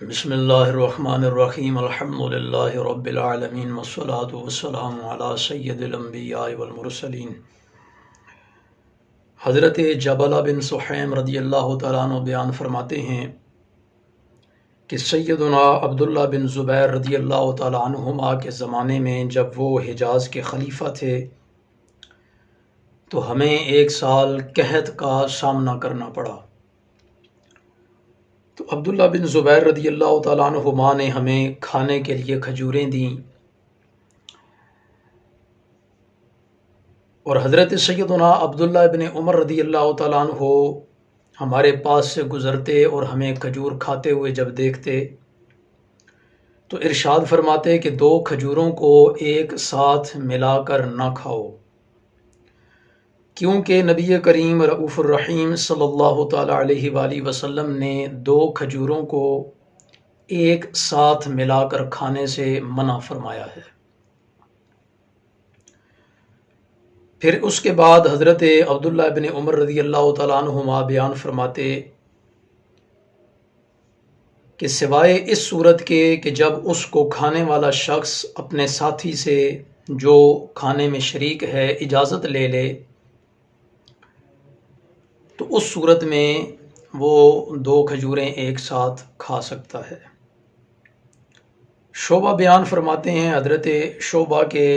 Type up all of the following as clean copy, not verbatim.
بسم اللہ الرحمن الرحیم الحمدللہ رب العالمین والصلاة والسلام علی سید الانبیاء والمرسلین۔ حضرت جبلہ بن سحیم رضی اللہ تعالیٰ عنہ بیان فرماتے ہیں کہ سیدنا عبداللہ بن زبیر رضی اللہ تعالیٰ عنہما کے زمانے میں جب وہ حجاز کے خلیفہ تھے تو ہمیں 1 سال قحط کا سامنا کرنا پڑا۔ تو عبداللہ بن زبیر رضی اللہ تعالیٰ عنہما نے ہمیں کھانے کے لیے کھجوریں دیں، اور حضرت سیدنا عبداللہ بن عمر رضی اللہ تعالیٰ عنہ ہمارے پاس سے گزرتے اور ہمیں کھجور کھاتے ہوئے جب دیکھتے تو ارشاد فرماتے کہ 2 کھجوروں کو ایک ساتھ ملا کر نہ کھاؤ، کیونکہ نبی کریم رؤوف الرحیم صلی اللہ تعالیٰ علیہ وآلہ وسلم نے 2 کھجوروں کو ایک ساتھ ملا کر کھانے سے منع فرمایا ہے۔ پھر اس کے بعد حضرت عبداللہ بن عمر رضی اللہ تعالیٰ عنہما بیان فرماتے کہ سوائے اس صورت کے کہ جب اس کو کھانے والا شخص اپنے ساتھی سے جو کھانے میں شریک ہے اجازت لے لے تو اس صورت میں وہ 2 کھجوریں ایک ساتھ کھا سکتا ہے۔ شعبہ بیان فرماتے ہیں، حضرت شعبہ کے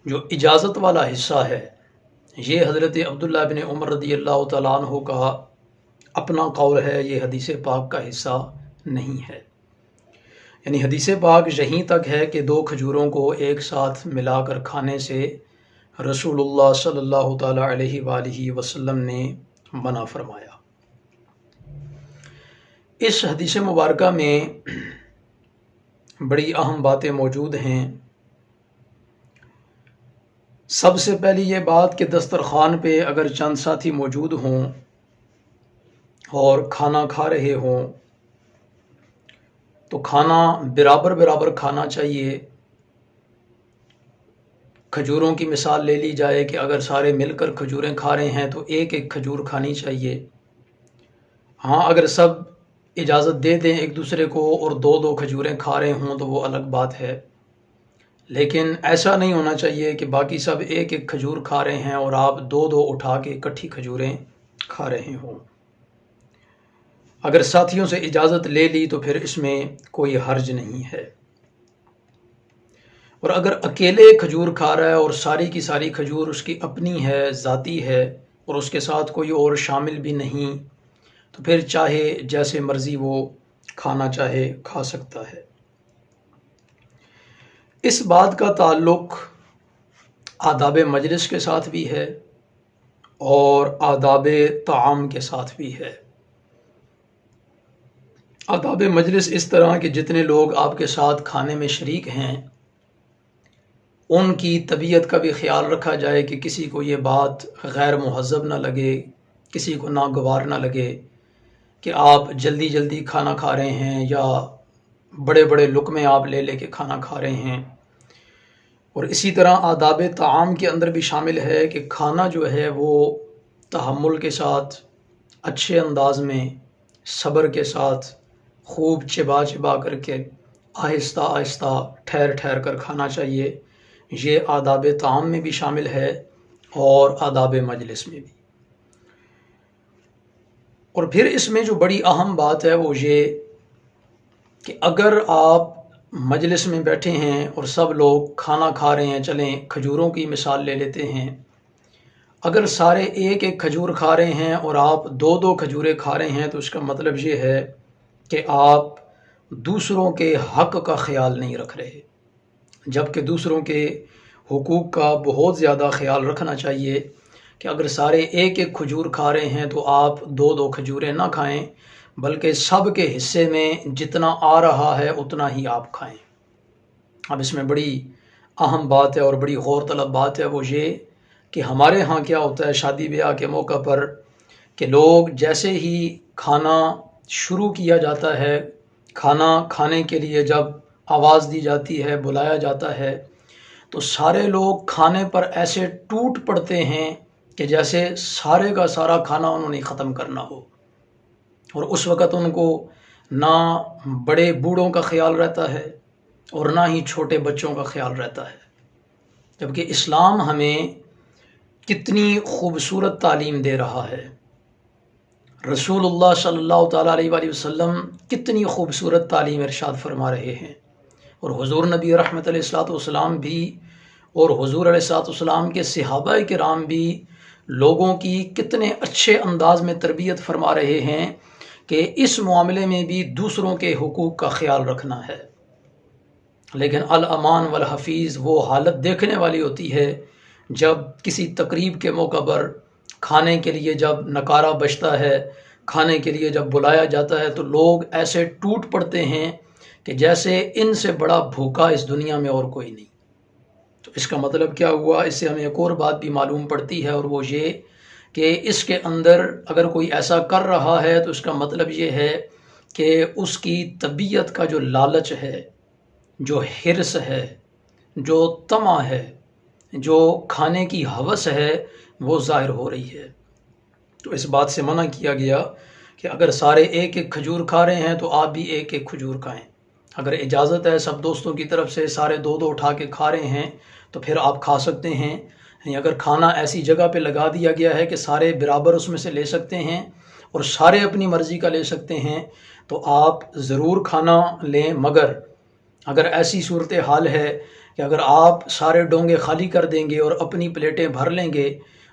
جو اجازت والا حصہ ہے یہ حضرت عبداللہ بن عمر رضی اللہ تعالیٰ عنہ کا اپنا قول ہے، یہ حدیث پاک کا حصہ نہیں ہے۔ یعنی حدیث پاک یہیں تک ہے کہ 2 کھجوروں کو ایک ساتھ ملا کر کھانے سے رسول اللہ صلی اللہ تعالیٰ علیہ وآلہ وسلم نے منع فرمایا۔ اس حدیث مبارکہ میں بڑی اہم باتیں موجود ہیں۔ سب سے پہلی یہ بات کہ دسترخوان پہ اگر چند ساتھی موجود ہوں اور کھانا کھا رہے ہوں تو کھانا برابر برابر کھانا چاہیے۔ کھجوروں کی مثال لے لی جائے کہ اگر سارے مل کر کھجوریں کھا رہے ہیں تو ایک ایک کھجور کھانی چاہیے۔ ہاں، اگر سب اجازت دے دیں ایک دوسرے کو اور 2 کھجوریں کھا رہے ہوں تو وہ الگ بات ہے، لیکن ایسا نہیں ہونا چاہیے کہ باقی سب ایک ایک کھجور کھا رہے ہیں اور آپ 2 اٹھا کے اکٹھی کھجوریں کھا رہے ہوں۔ اگر ساتھیوں سے اجازت لے لی تو پھر اس میں کوئی حرج نہیں ہے، اور اگر اکیلے کھجور کھا رہا ہے اور ساری کی ساری کھجور اس کی اپنی ہے، ذاتی ہے، اور اس کے ساتھ کوئی اور شامل بھی نہیں تو پھر چاہے جیسے مرضی وہ کھانا چاہے کھا سکتا ہے۔ اس بات کا تعلق آداب مجلس کے ساتھ بھی ہے اور آداب طعام کے ساتھ بھی ہے۔ آداب مجلس اس طرح کہ جتنے لوگ آپ کے ساتھ کھانے میں شریک ہیں ان کی طبیعت کا بھی خیال رکھا جائے کہ کسی کو یہ بات غیر مہذب نہ لگے، کسی کو ناگوار نہ لگے کہ آپ جلدی جلدی کھانا کھا رہے ہیں یا بڑے بڑے لقمے آپ لے لے کے کھانا کھا رہے ہیں۔ اور اسی طرح آداب طعام کے اندر بھی شامل ہے کہ کھانا جو ہے وہ تحمل کے ساتھ، اچھے انداز میں، صبر کے ساتھ، خوب چبا چبا کر کے، آہستہ آہستہ، ٹھہر ٹھہر کر کھانا چاہیے۔ یہ آداب طعام میں بھی شامل ہے اور آداب مجلس میں بھی۔ اور پھر اس میں جو بڑی اہم بات ہے وہ یہ کہ اگر آپ مجلس میں بیٹھے ہیں اور سب لوگ کھانا کھا رہے ہیں، چلیں کھجوروں کی مثال لے لیتے ہیں، اگر سارے ایک ایک کھجور کھا رہے ہیں اور آپ 2 کھجوریں کھا رہے ہیں تو اس کا مطلب یہ ہے کہ آپ دوسروں کے حق کا خیال نہیں رکھ رہے، جبکہ دوسروں کے حقوق کا بہت زیادہ خیال رکھنا چاہیے کہ اگر سارے ایک ایک کھجور کھا رہے ہیں تو آپ 2 کھجوریں نہ کھائیں، بلکہ سب کے حصے میں جتنا آ رہا ہے اتنا ہی آپ کھائیں۔ اب اس میں بڑی اہم بات ہے اور بڑی غور طلب بات ہے، وہ یہ کہ ہمارے ہاں کیا ہوتا ہے شادی بیاہ کے موقع پر کہ لوگ جیسے ہی کھانا شروع کیا جاتا ہے، کھانا کھانے کے لیے جب آواز دی جاتی ہے، بلایا جاتا ہے، تو سارے لوگ کھانے پر ایسے ٹوٹ پڑتے ہیں کہ جیسے سارے کا سارا کھانا انہوں نے ختم کرنا ہو، اور اس وقت ان کو نہ بڑے بوڑھوں کا خیال رہتا ہے اور نہ ہی چھوٹے بچوں کا خیال رہتا ہے، جبکہ اسلام ہمیں کتنی خوبصورت تعلیم دے رہا ہے۔ رسول اللہ صلی اللہ تعالیٰ علیہ وآلہ وسلم کتنی خوبصورت تعلیم ارشاد فرما رہے ہیں، اور حضور نبی رحمت علیہ الصلوۃ والسلام بھی اور حضور علیہ الصلوۃ والسلام کے صحابہ کرام بھی لوگوں کی کتنے اچھے انداز میں تربیت فرما رہے ہیں کہ اس معاملے میں بھی دوسروں کے حقوق کا خیال رکھنا ہے۔ لیکن الامان والحفیظ وہ حالت دیکھنے والی ہوتی ہے جب کسی تقریب کے موقع پر کھانے کے لیے جب نکارہ بجتا ہے، کھانے کے لیے جب بلایا جاتا ہے، تو لوگ ایسے ٹوٹ پڑتے ہیں کہ جیسے ان سے بڑا بھوکا اس دنیا میں اور کوئی نہیں۔ تو اس کا مطلب کیا ہوا؟ اس سے ہمیں ایک اور بات بھی معلوم پڑتی ہے، اور وہ یہ کہ اس کے اندر اگر کوئی ایسا کر رہا ہے تو اس کا مطلب یہ ہے کہ اس کی طبیعت کا جو لالچ ہے، جو حرص ہے، جو طمع ہے، جو کھانے کی ہوس ہے، وہ ظاہر ہو رہی ہے۔ تو اس بات سے منع کیا گیا کہ اگر سارے ایک ایک کھجور کھا رہے ہیں تو آپ بھی ایک ایک کھجور کھائیں۔ اگر اجازت ہے سب دوستوں کی طرف سے، سارے دو دو اٹھا کے کھا رہے ہیں تو پھر آپ کھا سکتے ہیں۔ اگر کھانا ایسی جگہ پہ لگا دیا گیا ہے کہ سارے برابر اس میں سے لے سکتے ہیں اور سارے اپنی مرضی کا لے سکتے ہیں تو آپ ضرور کھانا لیں، مگر اگر ایسی صورتحال ہے کہ اگر آپ سارے ڈونگے خالی کر دیں گے اور اپنی پلیٹیں بھر لیں گے،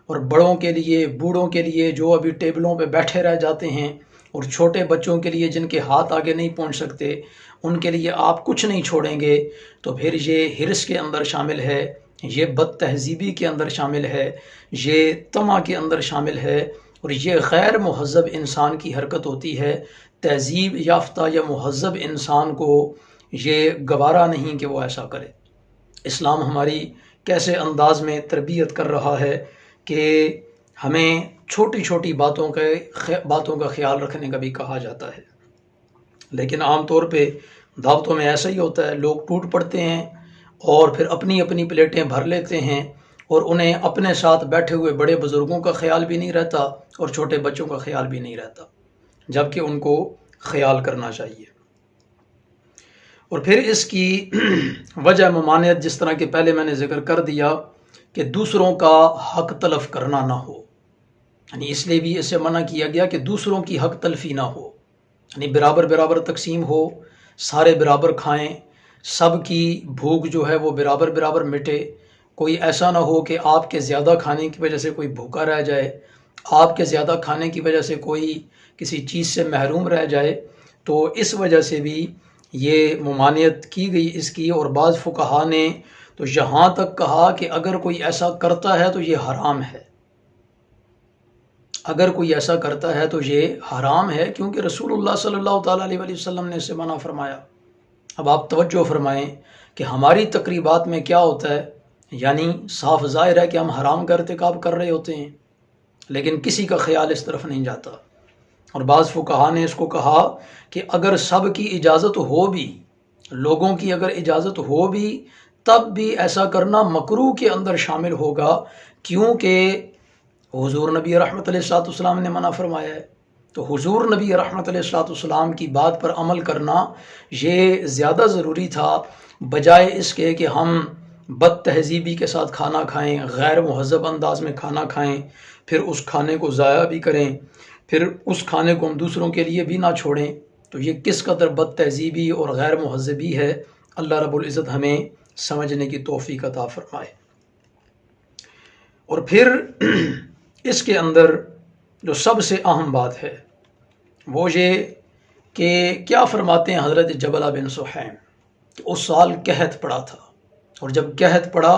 اور بڑوں کے لیے، بوڑھوں کے لیے جو ابھی ٹیبلوں پہ بیٹھے رہ جاتے ہیں، اور چھوٹے بچوں کے لیے جن کے ہاتھ آگے نہیں پہنچ سکتے، ان کے لیے آپ کچھ نہیں چھوڑیں گے، تو پھر یہ حرص کے اندر شامل ہے، یہ بد تہذیبی کے اندر شامل ہے، یہ طمع کے اندر شامل ہے، اور یہ غیر مہذب انسان کی حرکت ہوتی ہے۔ تہذیب یافتہ یا مہذب انسان کو یہ گوارا نہیں کہ وہ ایسا کرے۔ اسلام ہماری کیسے انداز میں تربیت کر رہا ہے کہ ہمیں چھوٹی چھوٹی باتوں کا خیال رکھنے کا بھی کہا جاتا ہے۔ لیکن عام طور پہ دعوتوں میں ایسا ہی ہوتا ہے، لوگ ٹوٹ پڑتے ہیں اور پھر اپنی اپنی پلیٹیں بھر لیتے ہیں، اور انہیں اپنے ساتھ بیٹھے ہوئے بڑے بزرگوں کا خیال بھی نہیں رہتا اور چھوٹے بچوں کا خیال بھی نہیں رہتا، جبکہ ان کو خیال کرنا چاہیے۔ اور پھر اس کی وجہ ممانعت، جس طرح کہ پہلے میں نے ذکر کر دیا، کہ دوسروں کا حق تلف کرنا نہ ہو، یعنی اس لیے بھی اسے منع کیا گیا کہ دوسروں کی حق تلفی نہ ہو، یعنی برابر برابر تقسیم ہو، سارے برابر کھائیں، سب کی بھوک جو ہے وہ برابر برابر مٹے۔ کوئی ایسا نہ ہو کہ آپ کے زیادہ کھانے کی وجہ سے کوئی بھوکا رہ جائے، آپ کے زیادہ کھانے کی وجہ سے کوئی کسی چیز سے محروم رہ جائے۔ تو اس وجہ سے بھی یہ ممانعت کی گئی اس کی، اور بعض فقہا نے تو یہاں تک کہا کہ اگر کوئی ایسا کرتا ہے تو یہ حرام ہے، اگر کوئی ایسا کرتا ہے تو یہ حرام ہے، کیونکہ رسول اللہ صلی اللہ تعالیٰ علیہ وآلہ وسلم نے اسے منع فرمایا۔ اب آپ توجہ فرمائیں کہ ہماری تقریبات میں کیا ہوتا ہے، یعنی صاف ظاہر ہے کہ ہم حرام کا ارتکاب کر رہے ہوتے ہیں، لیکن کسی کا خیال اس طرف نہیں جاتا۔ اور بعض فقہا نے اس کو کہا کہ اگر سب کی اجازت ہو بھی، لوگوں کی اگر اجازت ہو بھی، تب بھی ایسا کرنا مکروہ کے اندر شامل ہوگا، کیونکہ حضور نبی رحمت علیہ الصلوۃ والسلام نے منع فرمایا ہے۔ تو حضور نبی رحمت علیہ الصلوۃ والسلام کی بات پر عمل کرنا یہ زیادہ ضروری تھا، بجائے اس کے کہ ہم بد تہذیبی کے ساتھ کھانا کھائیں، غیر مہذب انداز میں کھانا کھائیں، پھر اس کھانے کو ضائع بھی کریں، پھر اس کھانے کو ہم دوسروں کے لیے بھی نہ چھوڑیں۔ تو یہ کس قدر بد تہذیبی اور غیر مہذبی ہے، اللہ رب العزت ہمیں سمجھنے کی توفیق عطا فرمائے۔ اور پھر اس کے اندر جو سب سے اہم بات ہے وہ یہ کہ کیا فرماتے ہیں حضرت جبلہ بن سحیم کہ اس سال قحط پڑا تھا، اور جب قحط پڑا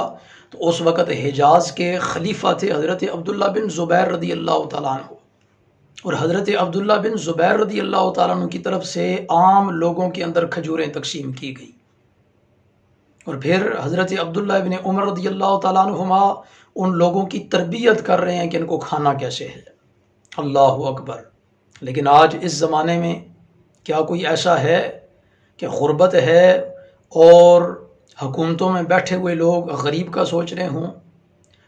تو اس وقت حجاز کے خلیفہ تھے حضرت عبداللہ بن زبیر رضی اللہ تعالیٰ عنہ، اور حضرت عبداللہ بن زبیر رضی اللہ تعالیٰ عنہ کی طرف سے عام لوگوں کے اندر کھجوریں تقسیم کی گئی، اور پھر حضرت عبداللہ بن عمر رضی اللہ تعالیٰ عنہما ان لوگوں کی تربیت کر رہے ہیں کہ ان کو کھانا کیسے ہے۔ اللہ اکبر! لیکن آج اس زمانے میں کیا کوئی ایسا ہے کہ غربت ہے اور حکومتوں میں بیٹھے ہوئے لوگ غریب کا سوچ رہے ہوں،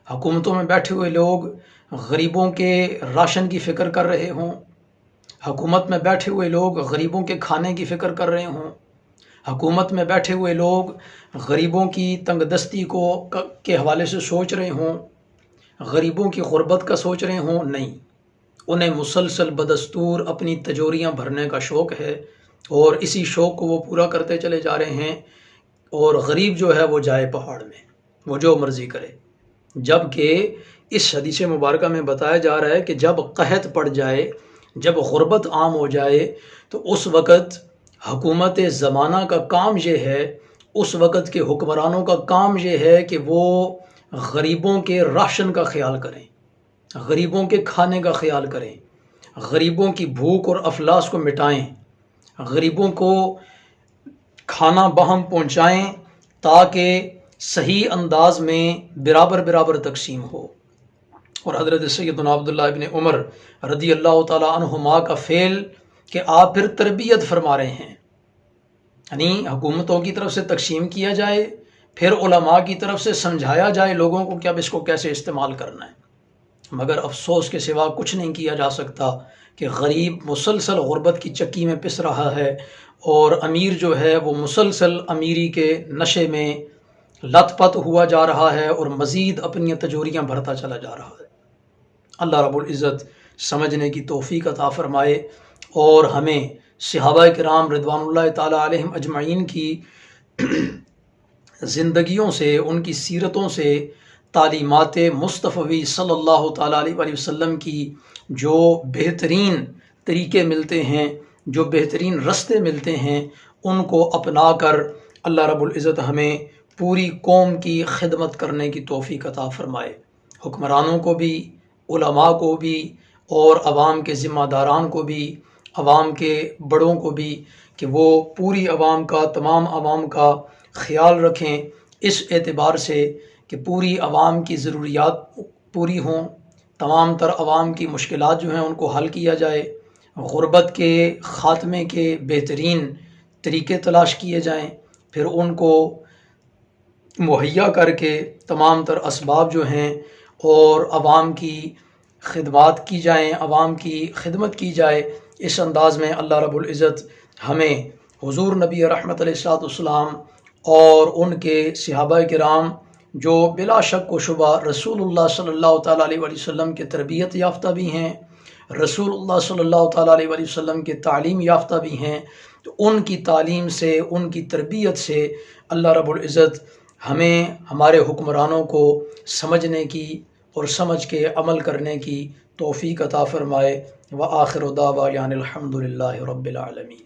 حکومتوں میں بیٹھے ہوئے لوگ غریبوں کے راشن کی فکر کر رہے ہوں؟ حکومت میں بیٹھے ہوئے لوگ غریبوں کے کھانے کی فکر کر رہے ہوں، حکومت میں بیٹھے ہوئے لوگ غریبوں کی تنگ دستی کے حوالے سے سوچ رہے ہوں، غریبوں کی غربت کا سوچ رہے ہوں، نہیں، انہیں مسلسل بدستور اپنی تجوریاں بھرنے کا شوق ہے، اور اسی شوق کو وہ پورا کرتے چلے جا رہے ہیں، اور غریب جو ہے وہ جائے پہاڑ میں، وہ جو مرضی کرے۔ جبکہ اس حدیث مبارکہ میں بتایا جا رہا ہے کہ جب قحط پڑ جائے، جب غربت عام ہو جائے، تو اس وقت حکومت زمانہ کا کام یہ ہے، اس وقت کے حکمرانوں کا کام یہ ہے کہ وہ غریبوں کے راشن کا خیال کریں، غریبوں کے کھانے کا خیال کریں، غریبوں کی بھوک اور افلاس کو مٹائیں، غریبوں کو کھانا بہم پہنچائیں، تاکہ صحیح انداز میں برابر برابر تقسیم ہو۔ اور حضرت سیدنا عبداللہ ابن عمر رضی اللہ تعالی عنہما کا فعل کہ آپ پھر تربیت فرما رہے ہیں، یعنی حکومتوں کی طرف سے تقسیم کیا جائے، پھر علماء کی طرف سے سمجھایا جائے لوگوں کو کہ اب اس کو کیسے استعمال کرنا ہے۔ مگر افسوس کے سوا کچھ نہیں کیا جا سکتا کہ غریب مسلسل غربت کی چکی میں پس رہا ہے، اور امیر جو ہے وہ مسلسل امیری کے نشے میں لت پت ہوا جا رہا ہے، اور مزید اپنی تجوریاں بھرتا چلا جا رہا ہے۔ اللہ رب العزت سمجھنے کی توفیق عطا فرمائے، اور ہمیں صحابہ کرام رضوان اللہ تعالی علیہم اجمعین کی زندگیوں سے، ان کی سیرتوں سے، تعلیمات مصطفی صلی اللہ تعالیٰ علیہ وآلہ وسلم کی جو بہترین طریقے ملتے ہیں، جو بہترین رستے ملتے ہیں، ان کو اپنا کر اللہ رب العزت ہمیں پوری قوم کی خدمت کرنے کی توفیق عطا فرمائے، حکمرانوں کو بھی، علماء کو بھی، اور عوام کے ذمہ داران کو بھی، عوام کے بڑوں کو بھی، کہ وہ پوری عوام کا، تمام عوام کا خیال رکھیں، اس اعتبار سے کہ پوری عوام کی ضروریات پوری ہوں، تمام تر عوام کی مشکلات جو ہیں ان کو حل کیا جائے، غربت کے خاتمے کے بہترین طریقے تلاش کیے جائیں، پھر ان کو مہیا کر کے تمام تر اسباب جو ہیں اور عوام کی خدمات کی جائیں، عوام کی خدمت کی جائے۔ اس انداز میں اللہ رب العزت ہمیں حضور نبی رحمت علیہ السلام اور ان کے صحابہ کرام جو بلا شک و شبہ رسول اللہ صلی اللہ تعالیٰ علیہ وآلہ وسلم کے تربیت یافتہ بھی ہیں، رسول اللہ صلی اللہ تعالیٰ علیہ وآلہ وسلم کے تعلیم یافتہ بھی ہیں، تو ان کی تعلیم سے، ان کی تربیت سے اللہ رب العزت ہمیں، ہمارے حکمرانوں کو سمجھنے کی اور سمجھ کے عمل کرنے کی توفیق عطا فرمائے۔ وآخر دعوانا الحمد للہ رب العالمین۔